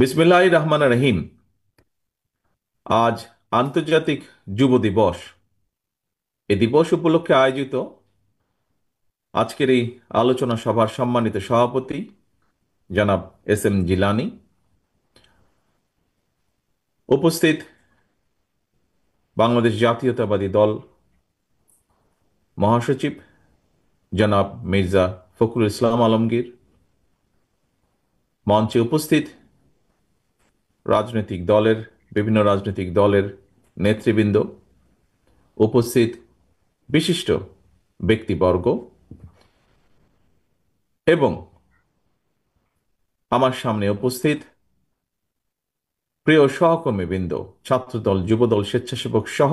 বিসমিল্লাহির রহমানির রহিম। আজ আন্তর্জাতিক যুব দিবস। এই দিবস উপলক্ষে আয়োজিত আজকের এই আলোচনা সভার সম্মানিত সভাপতি জনাব এস এম জিলানী, উপস্থিত বাংলাদেশ জাতীয়তাবাদী দল মহাসচিব জনাব মির্জা ফখরুল ইসলাম আলমগীর, মঞ্চে উপস্থিত বিভিন্ন রাজনৈতিক দলের নেতৃবৃন্দ, উপস্থিত বিশিষ্ট ব্যক্তিবর্গ এবং আমার সামনে উপস্থিত প্রিয় সহকর্মীবৃন্দ, ছাত্রদল, যুবদল, স্বেচ্ছাসেবক সহ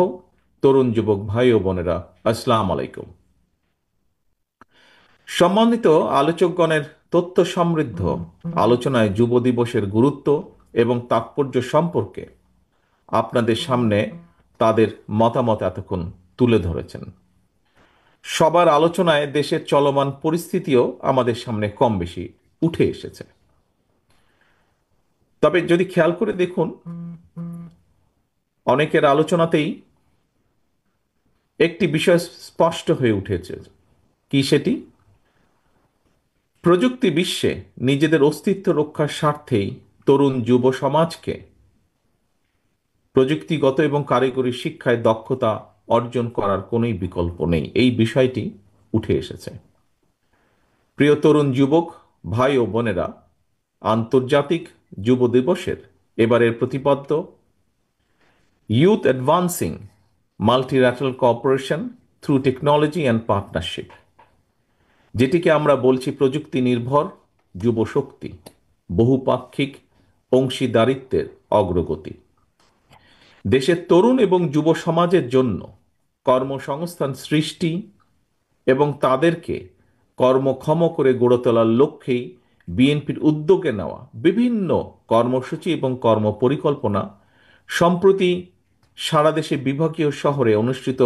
তরুণ যুবক ভাই ও বোনেরা, আসসালাম আলাইকুম। সম্মানিত আলোচকগণের তথ্য সমৃদ্ধ আলোচনায় যুব দিবসের গুরুত্ব এবং তাৎপর্য সম্পর্কে আপনাদের সামনে তাদের মতামত এতক্ষণ তুলে ধরেছেন। সবার আলোচনায় দেশের চলমান পরিস্থিতিও আমাদের সামনে কম বেশি উঠে এসেছে। তবে যদি খেয়াল করে দেখুন, অনেকের আলোচনাতেই একটি বিষয় স্পষ্ট হয়ে উঠেছে। কি সেটি? প্রযুক্তি বিশ্বে নিজেদের অস্তিত্ব রক্ষার স্বার্থেই তরুণ যুব সমাজকে প্রযুক্তিগত এবং কারিগরি শিক্ষায় দক্ষতা অর্জন করার কোনোই বিকল্প নেই, এই বিষয়টি উঠে এসেছে। প্রিয় তরুণ যুবক ভাই ও বোনেরা, আন্তর্জাতিক যুব দিবসের এবারের প্রতিপাদ্য youth advancing multilateral cooperation through technology and partnership, যেটিকে আমরা বলছি প্রযুক্তি নির্ভর যুব শক্তি, বহুপাক্ষিক অংশীদারিত্বের অগ্রগতি। দেশের তরুণ এবং যুব সমাজের জন্য কর্মসংস্থান সৃষ্টি এবং তাদেরকে কর্মক্ষম করে গড়ে তোলার লক্ষ্যেই বিএনপির উদ্যোগে নেওয়া বিভিন্ন কর্মসূচি এবং কর্মপরিকল্পনা সম্প্রতি সারা দেশে বিভাগীয় শহরে অনুষ্ঠিত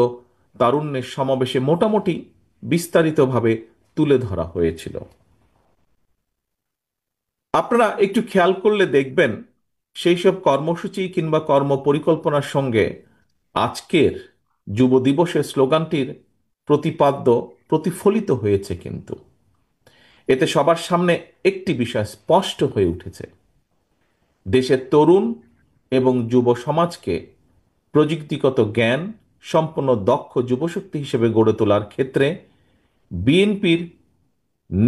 তারুণ্যের সমাবেশে মোটামুটি বিস্তারিতভাবে তুলে ধরা হয়েছিল। আপনারা একটু খেয়াল করলে দেখবেন, সেই সব কর্মসূচি কিংবা কর্ম পরিকল্পনার সঙ্গে আজকের যুব দিবসের স্লোগানটির প্রতিপাদ্য প্রতিফলিত হয়েছে। কিন্তু এতে সবার সামনে একটি বিষয় স্পষ্ট হয়ে উঠেছে: দেশের তরুণ এবং যুব সমাজকে প্রযুক্তিগত জ্ঞান সম্পন্ন দক্ষ যুবশক্তি হিসেবে গড়ে তোলার ক্ষেত্রে বিএনপির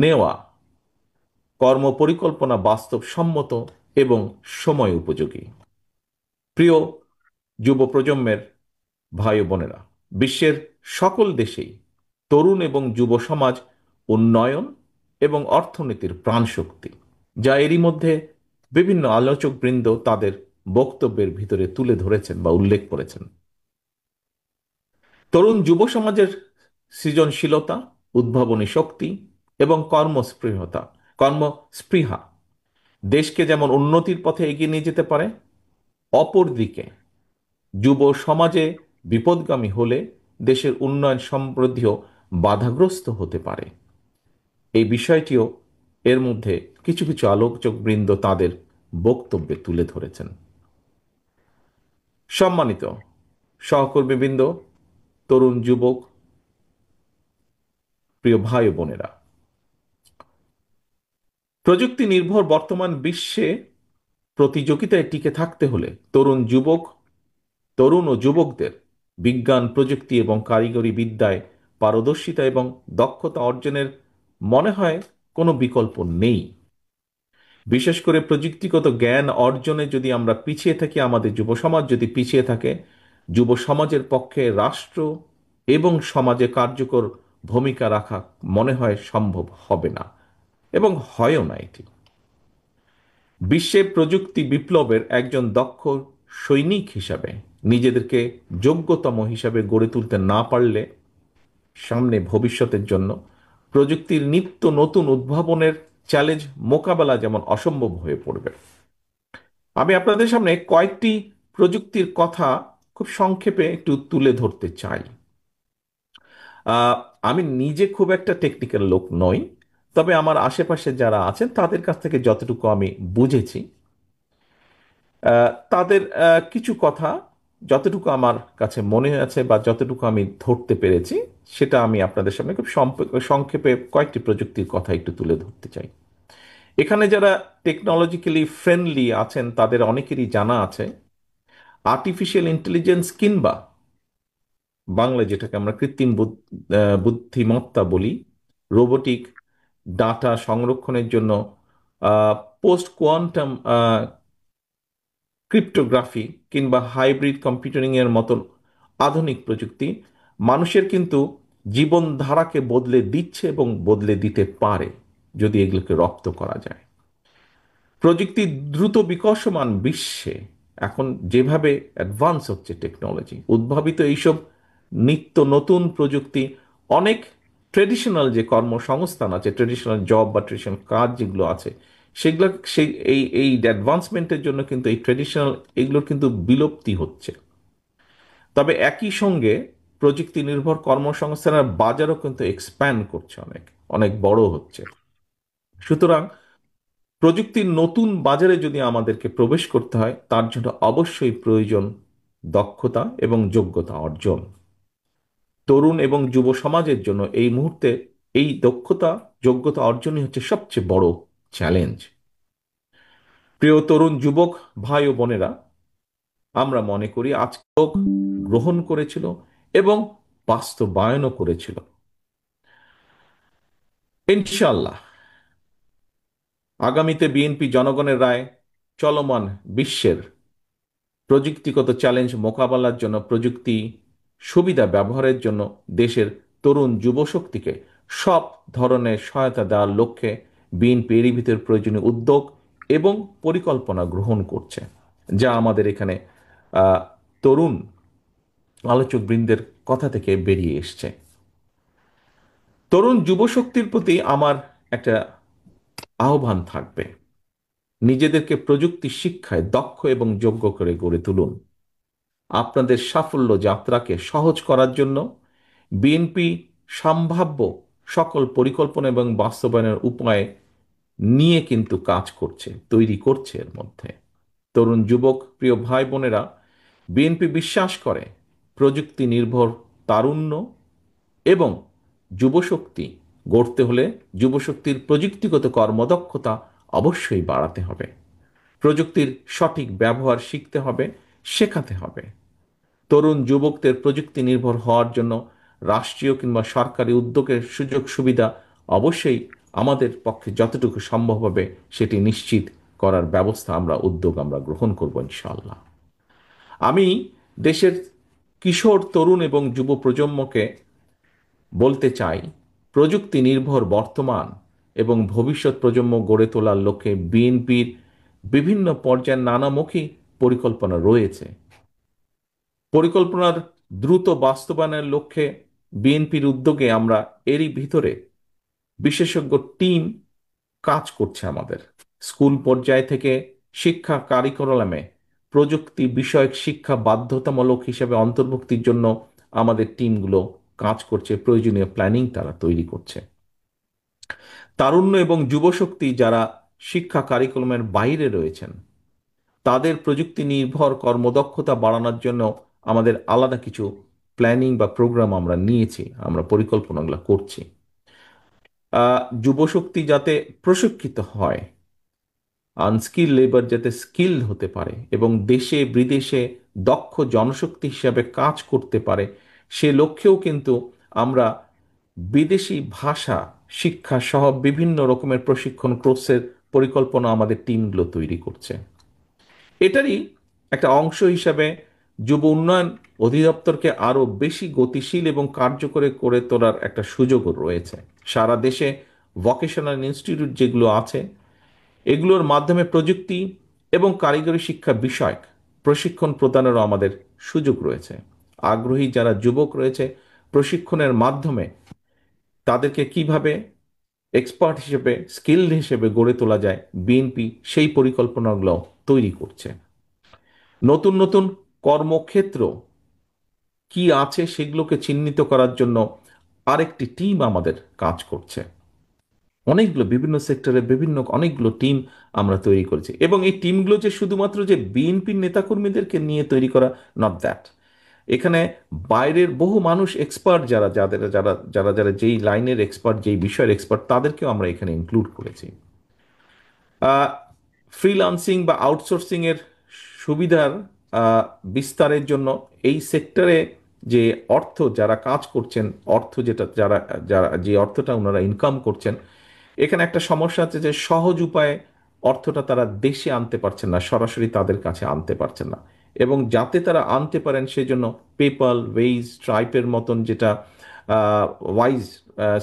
নেওয়া কর্মপরিকল্পনা বাস্তবসম্মত এবং সময় উপযোগী। প্রিয় যুব প্রজন্মের ভাই ও বোনেরা, বিশ্বের সকল দেশেই তরুণ এবং যুব সমাজ উন্নয়ন এবং অর্থনীতির প্রাণশক্তি, যা এরই মধ্যে বিভিন্ন আলোচকবৃন্দ তাদের বক্তব্যের ভিতরে তুলে ধরেছেন বা উল্লেখ করেছেন। তরুণ যুব সমাজের সৃজনশীলতা, উদ্ভাবনী শক্তি এবং কর্মস্পৃহা দেশকে যেমন উন্নতির পথে এগিয়ে নিয়ে যেতে পারে, অপরদিকে যুব সমাজে বিপদগামী হলে দেশের উন্নয়ন সমৃদ্ধিও বাধাগ্রস্ত হতে পারে। এই বিষয়টিও এর মধ্যে কিছু কিছু আলোচকবৃন্দ তাদের বক্তব্যে তুলে ধরেছেন। সম্মানিত সহকর্মীবৃন্দ, তরুণ যুবক, প্রিয় ভাই ও বোনেরা, প্রযুক্তি নির্ভর বর্তমান বিশ্বে প্রতিযোগিতায় টিকে থাকতে হলে তরুণ ও যুবকদের বিজ্ঞান, প্রযুক্তি এবং কারিগরি বিদ্যায় পারদর্শিতা এবং দক্ষতা অর্জনের মনে হয় কোনো বিকল্প নেই। বিশেষ করে প্রযুক্তিগত জ্ঞান অর্জনে যদি আমরা পিছিয়ে থাকি, আমাদের যুব সমাজ যদি পিছিয়ে থাকে, যুব সমাজের পক্ষে রাষ্ট্র এবং সমাজে কার্যকর ভূমিকা রাখা মনে হয় সম্ভব হবে না এবং হয়ও না। এটি বিশ্বে প্রযুক্তি বিপ্লবের একজন দক্ষ সৈনিক হিসাবে নিজেদেরকে যোগ্যতম হিসাবে গড়ে তুলতে না পারলে সামনে ভবিষ্যতের জন্য প্রযুক্তির নিত্য নতুন উদ্ভাবনের চ্যালেঞ্জ মোকাবেলা যেমন অসম্ভব হয়ে পড়বে। আমি আপনাদের সামনে কয়েকটি প্রযুক্তির কথা খুব সংক্ষেপে একটু তুলে ধরতে চাই। আহ, আমি নিজে খুব একটা টেকনিক্যাল লোক নই, তবে আমার আশেপাশে যারা আছেন তাদের কাছ থেকে যতটুকু আমি বুঝেছি, তাদের কিছু কথা যতটুকু আমার কাছে মনে আছে বা যতটুকু আমি ধরতে পেরেছি, সেটা আমি আপনাদের সামনে খুব সংক্ষেপে কয়েকটি প্রযুক্তির কথা একটু তুলে ধরতে চাই। এখানে যারা টেকনোলজিক্যালি ফ্রেন্ডলি আছেন তাদের অনেকেরই জানা আছে আর্টিফিশিয়াল ইন্টেলিজেন্স কিংবা বাংলায় যেটাকে আমরা কৃত্রিম বুদ্ধিমত্তা বলি, রোবোটিক, ডাটা সংরক্ষণের জন্য পোস্ট কোয়ান্টাম ক্রিপ্টোগ্রাফি কিংবা হাইব্রিড কম্পিউটারিং এর মতন আধুনিক প্রযুক্তি মানুষের কিন্তু জীবনধারাকে বদলে দিচ্ছে এবং বদলে দিতে পারে যদি এগুলোকে রপ্ত করা যায়। প্রযুক্তির দ্রুত বিকশমান বিশ্বে এখন যেভাবে অ্যাডভান্স হচ্ছে টেকনোলজি, উদ্ভাবিত এইসব নিত্য নতুন প্রযুক্তি অনেক ট্রেডিশনাল যে কর্মসংস্থান আছে, ট্রেডিশনাল জব বা ট্রেডিশনাল কাজ যেগুলো আছে, সেগুলো সেই এই অ্যাডভান্সমেন্টের জন্য কিন্তু এই ট্রেডিশনাল এগুলোর কিন্তু বিলুপ্তি হচ্ছে। তবে একই সঙ্গে প্রযুক্তি নির্ভর কর্মসংস্থানের বাজারও কিন্তু এক্সপ্যান্ড করছে, অনেক অনেক বড় হচ্ছে। সুতরাং প্রযুক্তির নতুন বাজারে যদি আমাদেরকে প্রবেশ করতে হয় তার জন্য অবশ্যই প্রয়োজন দক্ষতা এবং যোগ্যতা অর্জন। তরুণ এবং যুব সমাজের জন্য এই মুহূর্তে এই দক্ষতা যোগ্যতা অর্জনই হচ্ছে সবচেয়ে বড় চ্যালেঞ্জ। প্রিয় তরুণ যুবক ভাই ও বোনেরা, আমরা মনে করি আজকে লোক গ্রহণ করেছিল এবং বাস্তবায়নও করেছিল। ইনশাল্লাহ আগামীতে বিএনপি জনগণের রায় চলমান বিশ্বের প্রযুক্তিগত চ্যালেঞ্জ মোকাবেলার জন্য প্রযুক্তি সুবিধা ব্যবহারের জন্য দেশের তরুণ যুবশক্তিকে সব ধরনের সহায়তা দেওয়ার লক্ষ্যে বিএনপি এরই ভিতর প্রয়োজনীয় উদ্যোগ এবং পরিকল্পনা গ্রহণ করছে, যা আমাদের এখানে আহ, তরুণ আলোচক বৃন্দের কথা থেকে বেরিয়ে এসছে। তরুণ যুবশক্তির প্রতি আমার একটা আহ্বান থাকবে, নিজেদেরকে প্রযুক্তি শিক্ষায় দক্ষ এবং যোগ্য করে গড়ে তুলুন। আপনাদের সাফল্য যাত্রাকে সহজ করার জন্য বিএনপি সম্ভাব্য সকল পরিকল্পনা এবং বাস্তবায়নের উপায় নিয়ে কিন্তু কাজ করছে, তৈরি করছে। এর মধ্যে তরুণ যুবক প্রিয় ভাই বোনেরা, বিএনপি বিশ্বাস করে প্রযুক্তি নির্ভর তারুণ্য এবং যুবশক্তি গড়তে হলে যুবশক্তির প্রযুক্তিগত কর্মদক্ষতা অবশ্যই বাড়াতে হবে। প্রযুক্তির সঠিক ব্যবহার শিখতে হবে, শেখাতে হবে। তরুণ যুবকদের প্রযুক্তি নির্ভর হওয়ার জন্য রাষ্ট্রীয় কিংবা সরকারি উদ্যোগের সুযোগ সুবিধা অবশ্যই আমাদের পক্ষে যতটুকু সম্ভব হবে সেটি নিশ্চিত করার ব্যবস্থা উদ্যোগ আমরা গ্রহণ করব ইনশাআল্লাহ। আমি দেশের কিশোর তরুণ এবং যুব প্রজন্মকে বলতে চাই, প্রযুক্তি নির্ভর বর্তমান এবং ভবিষ্যৎ প্রজন্ম গড়ে তোলার লক্ষ্যে বিএনপির বিভিন্ন পর্যায়ের নানামুখী পরিকল্পনা রয়েছে। পরিকল্পনার দ্রুত বাস্তবায়নের লক্ষ্যে বিএনপির উদ্যোগে আমরা এরই ভিতরে বিশেষজ্ঞ টিম কাজ করছে। আমাদের স্কুল পর্যায় থেকে শিক্ষা কারিকুলামে প্রযুক্তি বিষয়ক শিক্ষা বাধ্যতামূলক হিসেবে অন্তর্ভুক্তির জন্য আমাদের টিমগুলো কাজ করছে, প্রয়োজনীয় প্ল্যানিং তারা তৈরি করছে। তারুণ্য এবং যুবশক্তি যারা শিক্ষা কারিকুলামের বাইরে রয়েছেন তাদের প্রযুক্তি নির্ভর কর্মদক্ষতা বাড়ানোর জন্য আমাদের আলাদা কিছু প্ল্যানিং বা প্রোগ্রাম আমরা নিয়েছি, আমরা পরিকল্পনাগুলো করছি। যুবশক্তি যাতে প্রশিক্ষিত হয়, আনস্কিল লেবার যাতে স্কিল হতে পারে এবং দেশে বিদেশে দক্ষ জনশক্তি হিসাবে কাজ করতে পারে, সে লক্ষ্যেও কিন্তু আমরা বিদেশি ভাষা শিক্ষা সহ বিভিন্ন রকমের প্রশিক্ষণ কোর্সের পরিকল্পনা আমাদের টিমগুলো তৈরি করছে। এটারই একটা অংশ হিসাবে যুব উন্নয়ন অধিদপ্তরকে আরো বেশি গতিশীল এবং কার্যকরী করে তোলার একটা সুযোগও রয়েছে। সারা দেশে ভোকেশনাল ইনস্টিটিউট যেগুলো আছে এগুলোর মাধ্যমে প্রযুক্তি এবং কারিগরি শিক্ষা বিষয়ক প্রশিক্ষণ প্রদানেরও আমাদের সুযোগ রয়েছে। আগ্রহী যারা যুবক রয়েছে প্রশিক্ষণের মাধ্যমে তাদেরকে কিভাবে এক্সপার্ট হিসেবে স্কিলড হিসেবে গড়ে তোলা যায়, বিএনপি সেই পরিকল্পনাগুলো তৈরি করছে। নতুন নতুন কর্মক্ষেত্র কি আছে সেগুলোকে চিহ্নিত করার জন্য আরেকটি টিম আমাদের কাজ করছে। অনেকগুলো বিভিন্ন সেক্টরে বিভিন্ন অনেকগুলো টিম আমরা তৈরি করেছি, এবং এই টিমগুলো যে শুধুমাত্র যে বিএনপির নেতাকর্মীদেরকে নিয়ে তৈরি করা, নট দ্যাট। এখানে বাইরের বহু মানুষ, এক্সপার্ট যারা, যাদের যারা যারা যারা যেই লাইনের এক্সপার্ট, যেই বিষয়ের এক্সপার্ট, তাদেরকেও আমরা এখানে ইনক্লুড করেছি। ফ্রিল্যান্সিং বা আউটসোর্সিং এর সুবিধার বিস্তারের জন্য এই সেক্টরে যে অর্থ যারা কাজ করছেন, অর্থ যেটা যারা যারা যে অর্থটা ওনারা ইনকাম করছেন, এখানে একটা সমস্যা আছে যে সহজ উপায়ে অর্থটা তারা দেশে আনতে পারছেন না, সরাসরি তাদের কাছে আনতে পারছেন না। এবং যাতে তারা আনতে পারেন সেজন্য পেপাল, ওয়েজ, স্ট্রাইপের মতন যেটা ওয়াইজ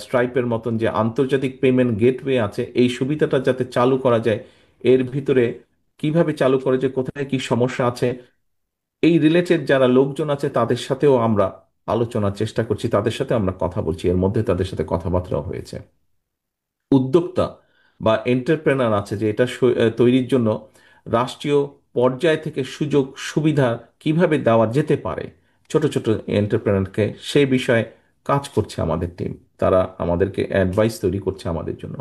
স্ট্রাইপের মতন যে আন্তর্জাতিক পেমেন্ট গেটওয়ে আছে, এই সুবিধাটা যাতে চালু করা যায়, এর ভিতরে কিভাবে চালু করা যায়, কোথায় কি সমস্যা আছে, এই রিলেটেড যারা লোকজন আছে তাদের সাথেও আমরা আলোচনার চেষ্টা করছি, তাদের সাথে আমরা কথা বলছি, এর মধ্যে তাদের সাথে কথাবার্তাও হয়েছে। উদ্যোক্তা বা এন্টারপ্রেনার আছে যে এটা তৈরির জন্য রাষ্ট্রীয় পর্যায় থেকে সুযোগ সুবিধা কিভাবে দেওয়া যেতে পারে ছোট ছোট এন্টারপ্রেনারকে, সেই বিষয়ে কাজ করছে আমাদের টিম। তারা আমাদেরকে অ্যাডভাইস তৈরি করছে আমাদের জন্য।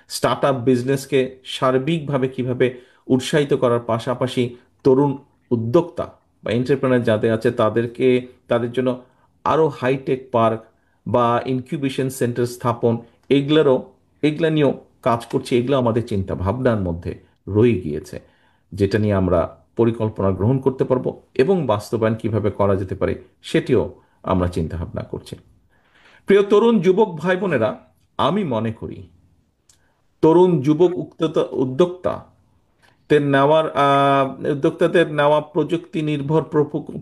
স্টার্ট আপ বিজনেসকে সার্বিকভাবে কিভাবে উৎসাহিত করার পাশাপাশি তরুণ উদ্যোক্তা বা এন্টারপ্রেনার যাদের আছে তাদেরকে, তাদের জন্য আরও হাইটেক পার্ক বা ইনকিউবেশন সেন্টার স্থাপন, এগুলোরও এগুলা নিয়েও কাজ করছি। এগুলো আমাদের চিন্তা ভাবনার মধ্যে রয়ে গিয়েছে, যেটা নিয়ে আমরা পরিকল্পনা গ্রহণ করতে পারবো এবং বাস্তবায়ন কিভাবে করা যেতে পারে সেটিও আমরা চিন্তা ভাবনা করছি। প্রিয় তরুণ যুবক ভাই বোনেরা, আমি মনে করি তরুণ যুবক উদ্যোক্তা উদ্যোক্তাদের নেওয়া প্রযুক্তি নির্ভর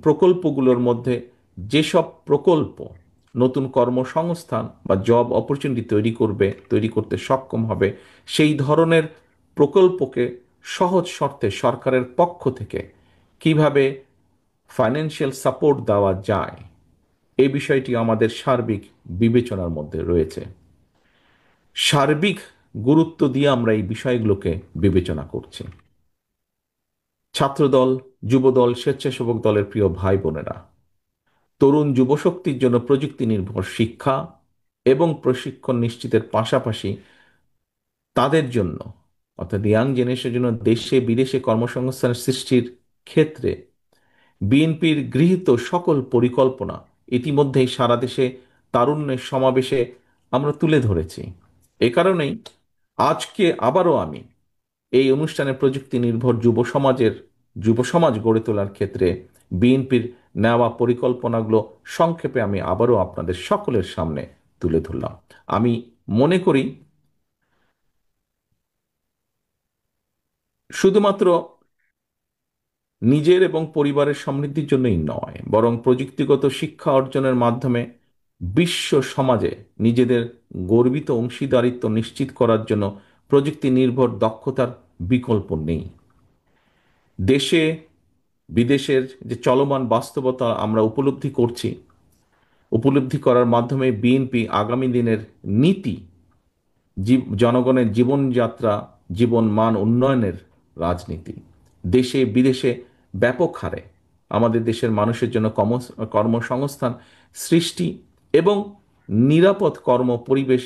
প্রকল্পগুলোর মধ্যে যেসব প্রকল্প নতুন কর্মসংস্থান বা জব অপরচুনিটি তৈরি করতে সক্ষম হবে, সেই ধরনের প্রকল্পকে সহজ শর্তে সরকারের পক্ষ থেকে কিভাবে ফাইন্যান্সিয়াল সাপোর্ট দেওয়া যায়, এই বিষয়টি আমাদের সার্বিক বিবেচনার মধ্যে রয়েছে। সার্বিক গুরুত্ব দিয়ে আমরা এই বিষয়গুলোকে বিবেচনা করছি। ছাত্রদল, যুবদল, স্বেচ্ছাসেবক দলের প্রিয় ভাই বোনেরা, তরুণ যুবশক্তির জন্য প্রযুক্তি নির্ভর শিক্ষা এবং প্রশিক্ষণ নিশ্চিতের পাশাপাশি তাদের জন্য, অর্থাৎ ইয়াং জেনারেশনের জন্য দেশে বিদেশে কর্মসংস্থান সৃষ্টির ক্ষেত্রে বিএনপির গৃহীত সকল পরিকল্পনা ইতিমধ্যেই সারা দেশে তারুণ্যের সমাবেশে আমরা তুলে ধরেছি। এ কারণেই আজকে আবারও আমি এই অনুষ্ঠানে প্রযুক্তি নির্ভর যুব সমাজ গড়ে তোলার ক্ষেত্রে বিএনপির নেওয়া পরিকল্পনাগুলো সংক্ষেপে আমি আবারও আপনাদের সকলের সামনে তুলে ধরলাম। আমি মনে করি শুধুমাত্র নিজের এবং পরিবারের সমৃদ্ধির জন্যই নয়, বরং প্রযুক্তিগত শিক্ষা অর্জনের মাধ্যমে বিশ্ব সমাজে নিজেদের গর্বিত অংশীদারিত্ব নিশ্চিত করার জন্য প্রযুক্তি নির্ভর দক্ষতার বিকল্প নেই। দেশে বিদেশের যে চলমান বাস্তবতা আমরা উপলব্ধি করার মাধ্যমে বিএনপি আগামী দিনের নীতি জনগণের জীবনযাত্রা, জীবন মান উন্নয়নের রাজনীতি, দেশে বিদেশে ব্যাপক হারে আমাদের দেশের মানুষের জন্য কর্মসংস্থান সৃষ্টি এবং নিরাপদ কর্ম পরিবেশ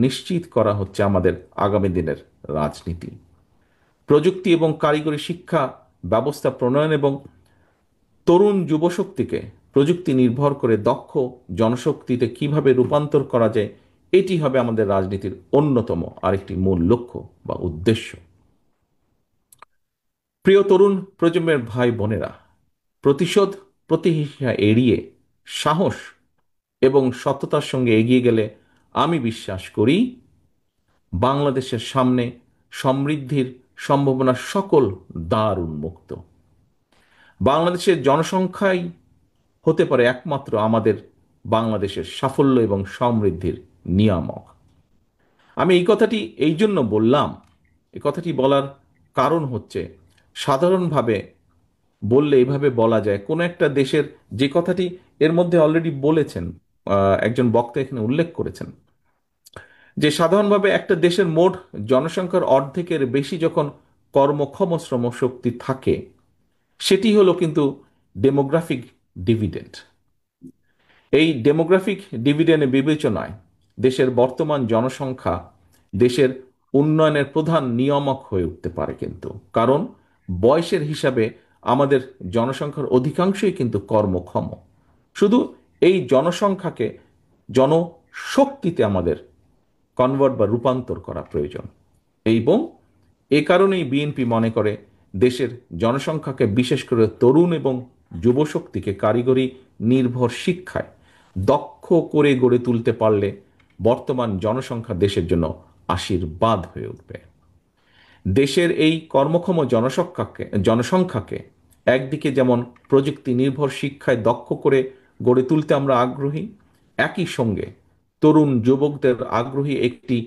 নিশ্চিত করা হচ্ছে আমাদের আগামী দিনের রাজনীতি। প্রযুক্তি এবং কারিগরি শিক্ষা ব্যবস্থা প্রণয়ন এবং তরুণ যুবশক্তিকে প্রযুক্তি নির্ভর করে দক্ষ জনশক্তিতে কিভাবে রূপান্তর করা যায়, এটি হবে আমাদের রাজনীতির অন্যতম আরেকটি মূল লক্ষ্য বা উদ্দেশ্য। প্রিয় তরুণ প্রজন্মের ভাই বোনেরা, প্রতিশোধ, প্রতিহিংসা এড়িয়ে সাহস এবং সততার সঙ্গে এগিয়ে গেলে আমি বিশ্বাস করি বাংলাদেশের সামনে সমৃদ্ধির সম্ভাবনা সকল দ্বার উন্মুক্ত। বাংলাদেশের জনসংখ্যাই হতে পারে একমাত্র আমাদের বাংলাদেশের সাফল্য এবং সমৃদ্ধির নিয়ামক। আমি এই কথাটি এই জন্য বললাম, এই কথাটি বলার কারণ হচ্ছে সাধারণভাবে বললে এইভাবে বলা যায় কোনো একটা দেশের, যে কথাটি এর মধ্যে অলরেডি বলেছেন, একজন বক্তা এখানে উল্লেখ করেছেন যে সাধারণভাবে একটা দেশের মোট জনসংখ্যার অর্ধেকের বেশি যখন কর্মক্ষম শ্রমশক্তি থাকে, সেটি হলো কিন্তু ডেমোগ্রাফিক ডিভিডেন্ড। এই ডেমোগ্রাফিক ডিভিডেন্ড বিবেচনায় দেশের বর্তমান জনসংখ্যা দেশের উন্নয়নের প্রধান নিয়ামক হয়ে উঠতে পারে কিন্তু। কারণ বয়সের হিসাবে আমাদের জনসংখ্যার অধিকাংশই কিন্তু কর্মক্ষম। শুধু এই জনসংখ্যাকে জনশক্তিতে আমাদের কনভার্ট বা রূপান্তর করা প্রয়োজন। এবং এ কারণেই বিএনপি মনে করে দেশের জনসংখ্যাকে, বিশেষ করে তরুণ এবং যুবশক্তিকে কারিগরি নির্ভর শিক্ষায় দক্ষ করে গড়ে তুলতে পারলে বর্তমান জনসংখ্যা দেশের জন্য আশীর্বাদ হয়ে উঠবে। দেশের এই কর্মক্ষম জনসংখ্যাকে একদিকে যেমন প্রযুক্তি নির্ভর শিক্ষায় দক্ষ করে গড়ে তুলতে আমরা আগ্রহী, একই সঙ্গে তরুণ যুবকদের আগ্রহী একটি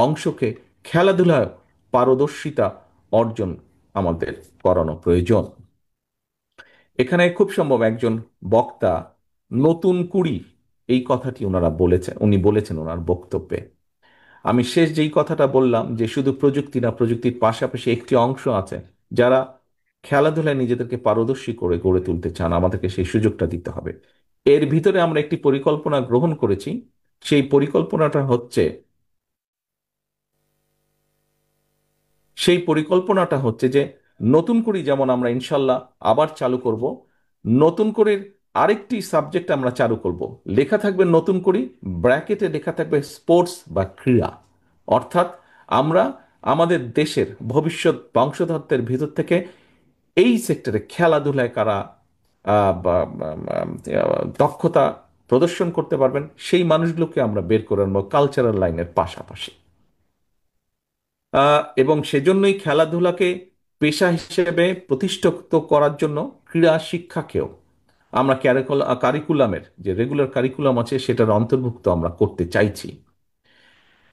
অংশকে খেলাধুলায় পারদর্শিতা অর্জন আমাদের করানো প্রয়োজন। এখানে খুব সম্ভব একজন বক্তা নতুন কুড়ি এই কথাটি উনি বলেছেন ওনার বক্তব্যে। আমি শেষ যেই কথাটা বললাম যে শুধু প্রযুক্তি না, প্রযুক্তির পাশাপাশি একটি অংশ আছে যারা খেলাধুলায় নিজেদেরকে পারদর্শী করে গড়ে তুলতে চান, আমাদেরকে সেই সুযোগটা দিতে হবে। এর ভিতরে আমরা একটি পরিকল্পনা গ্রহণ করেছি। সেই পরিকল্পনাটা হচ্ছে যে নতুন করে যেমন আমরা ইনশাল্লাহ আবার চালু করব, নতুন করে আরেকটি সাবজেক্ট আমরা চালু করব। লেখা থাকবে নতুন করে, ব্র্যাকেটে লেখা থাকবে স্পোর্টস বা ক্রীড়া। অর্থাৎ আমরা আমাদের দেশের ভবিষ্যৎ বংশধরদের ভিতর থেকে এই সেক্টরে খেলাধুলায় কারা দক্ষতা প্রদর্শন করতে পারবেন সেই মানুষগুলোকে আমরা বের করে আনবো কালচারাল লাইনের পাশাপাশি। এবং সেজন্যই খেলাধুলাকে পেশা হিসেবে প্রতিষ্ঠিত করার জন্য ক্রীড়া শিক্ষাকেও আমরা কারিকুলামের যে রেগুলার কারিকুলাম আছে সেটার অন্তর্ভুক্ত আমরা করতে চাইছি।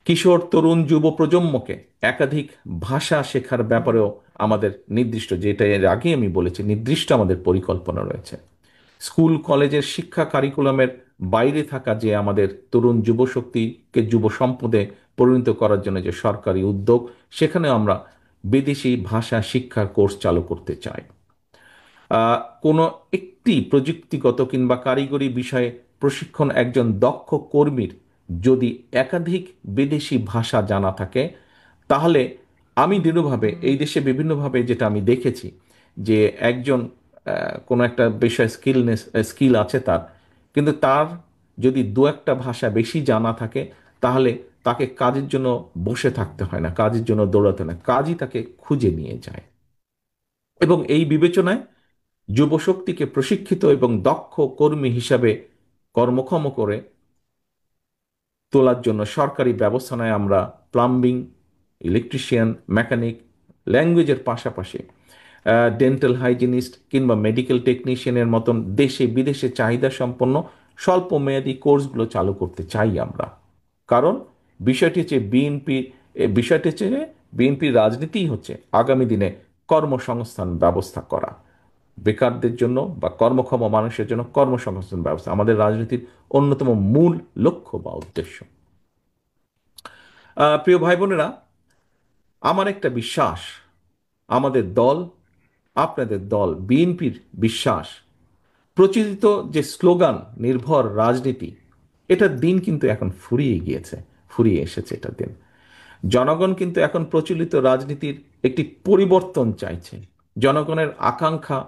কিশোর তরুণ যুব প্রজন্মকে একাধিক ভাষা শেখার ব্যাপারেও আমাদের নির্দিষ্ট, যেটা এর আগে আমি বলেছি, নির্দিষ্ট আমাদের পরিকল্পনা রয়েছে। স্কুল কলেজের শিক্ষা কারিকুলামের বাইরে থাকা যে আমাদের তরুণ যুবশক্তিকে যুব সম্পদে পরিণত করার জন্য যে সরকারি উদ্যোগ, সেখানে আমরা বিদেশি ভাষা শিক্ষার কোর্স চালু করতে চাই। কোনো একটি প্রযুক্তিগত কিংবা কারিগরি বিষয়ে প্রশিক্ষণ একজন দক্ষ কর্মীর যদি একাধিক বিদেশি ভাষা জানা থাকে, তাহলে আমি দৃঢ়ভাবে এই দেশে বিভিন্নভাবে যেটা আমি দেখেছি যে একজন কোনো একটা বিষয় স্কিল আছে তার, কিন্তু তার যদি দু একটা ভাষা বেশি জানা থাকে, তাহলে তাকে কাজের জন্য বসে থাকতে হয় না, কাজের জন্য দৌড়াতে হয় না, কাজই তাকে খুঁজে নিয়ে যায়। এবং এই বিবেচনায় যুবশক্তিকে প্রশিক্ষিত এবং দক্ষ কর্মী হিসাবে কর্মক্ষম করে তোলার জন্য সরকারি ব্যবস্থা নেয় আমরা প্লাম্বিং, ইলেকট্রিশিয়ান, মেকানিক, ল্যাঙ্গুয়েজের পাশাপাশি ডেন্টাল হাইজিনিস্ট কিংবা মেডিকেল টেকনিশিয়ানের মতন দেশে বিদেশে চাহিদা সম্পন্ন স্বল্প মেয়াদী কোর্সগুলো চালু করতে চাই আমরা। কারণ বিষয়টি হচ্ছে রাজনীতিই হচ্ছে আগামী দিনে কর্মসংস্থান ব্যবস্থা করা, বেকারদের জন্য বা কর্মক্ষম মানুষের জন্য কর্মসংস্থান ব্যবস্থা আমাদের রাজনীতির অন্যতম মূল লক্ষ্য বা উদ্দেশ্য। প্রিয় ভাই বোনেরা, আমার একটা বিশ্বাস, আমাদের দল, আপনাদের দল বিএনপির বিশ্বাস, প্রচলিত যে স্লোগান নির্ভর রাজনীতি, এটার দিন কিন্তু এখন ফুরিয়ে এসেছে এটার দিন। জনগণ কিন্তু এখন প্রচলিত রাজনীতির একটি পরিবর্তন চাইছে। জনগণের আকাঙ্ক্ষা,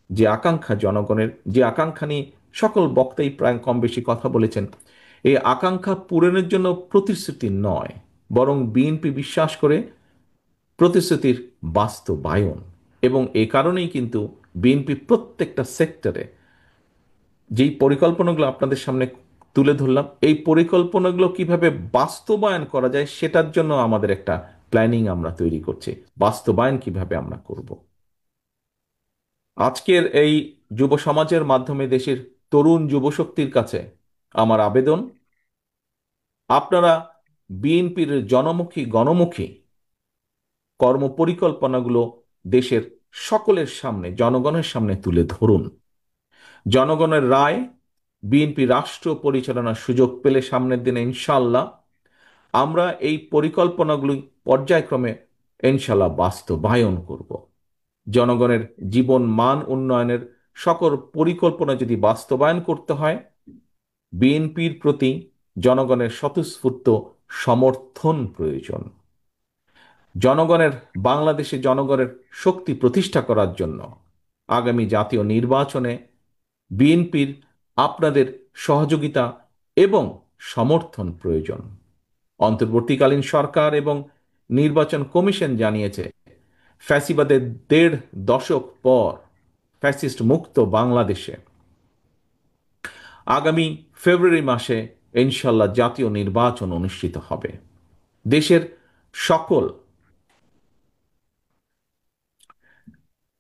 যে আকাঙ্ক্ষা নিয়ে সকল বক্তাই প্রায় কম বেশি কথা বলেছেন, এই আকাঙ্ক্ষা পূরণের জন্য প্রতিশ্রুতি নয়, বরং বিএনপি বিশ্বাস করে প্রতিশ্রুতির বাস্তবায়ন। এবং এই কারণেই কিন্তু বিএনপি প্রত্যেকটা সেক্টরে যেই পরিকল্পনাগুলো আপনাদের সামনে তুলে ধরলাম, এই পরিকল্পনাগুলো কিভাবে বাস্তবায়ন করা যায় সেটার জন্য আমাদের একটা প্ল্যানিং আমরা তৈরি করছি, বাস্তবায়ন কিভাবে আমরা করব। আজকের এই যুব সমাজের মাধ্যমে দেশের তরুণ যুবশক্তির কাছে আমার আবেদন, আপনারা বিএনপির গণমুখী কর্মপরিকল্পনাগুলো দেশের সকলের সামনে, জনগণের সামনে তুলে ধরুন। জনগণের রায় বিএনপি রাষ্ট্র পরিচালনার সুযোগ পেলে সামনের দিনে ইনশাল্লাহ আমরা এই পরিকল্পনাগুলি পর্যায়ক্রমে ইনশাল্লাহ বাস্তবায়ন করব। জনগণের জীবন মান উন্নয়নের সকল পরিকল্পনা যদি বাস্তবায়ন করতে হয়, বিএনপির প্রতি জনগণের স্বতঃস্ফূর্ত সমর্থন প্রয়োজন। জনগণের বাংলাদেশে জনগণের শক্তি প্রতিষ্ঠা করার জন্য আগামী জাতীয় নির্বাচনে বিএনপির আপনাদের সহযোগিতা এবং সমর্থন প্রয়োজন। অন্তর্বর্তীকালীন সরকার এবং নির্বাচন কমিশন জানিয়েছে, ফ্যাসিবাদের ১.৫ দশক পর ফ্যাসিস্ট মুক্ত বাংলাদেশে আগামী ফেব্রুয়ারি মাসে ইনশাল্লাহ জাতীয় নির্বাচন অনুষ্ঠিত হবে। দেশের সকল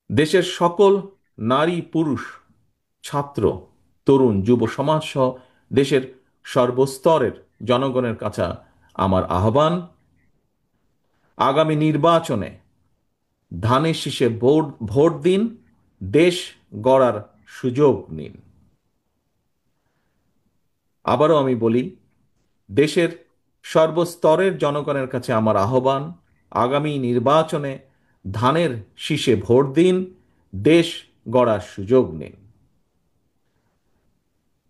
দেশের সকল নারী পুরুষ, ছাত্র, তরুণ, যুব সমাজ সহ দেশের সর্বস্তরের জনগণের কাছে আমার আহ্বান, আগামী নির্বাচনে ধানের শীষে ভোট দিন, দেশ গড়ার সুযোগ নিন। আবারও আমি বলি, দেশের সর্বস্তরের জনগণের কাছে আমার আহ্বান, আগামী নির্বাচনে ধানের শীষে ভোট দিন, দেশ গড়ার সুযোগ নিন।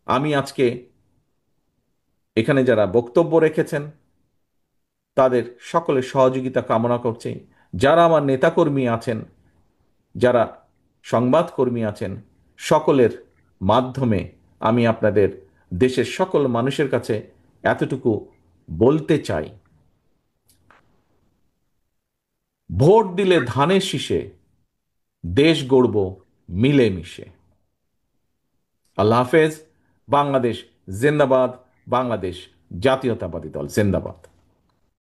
আমি আজকে এখানে যারা বক্তব্য রেখেছেন তাদের সকলের সহযোগিতা কামনা করছি। যারা আমার নেতাকর্মী আছেন, যারা সংবাদকর্মী আছেন, সকলের মাধ্যমে আমি আপনাদের দেশের সকল মানুষের কাছে এতটুকু বলতে চাই, ভোট দিলে ধানের শীষে, দেশ গড়ব মিলেমিশে। আল্লাহ হাফেজ। বাংলাদেশ জিন্দাবাদ। বাংলাদেশ জাতীয়তাবাদী দল জিন্দাবাদ।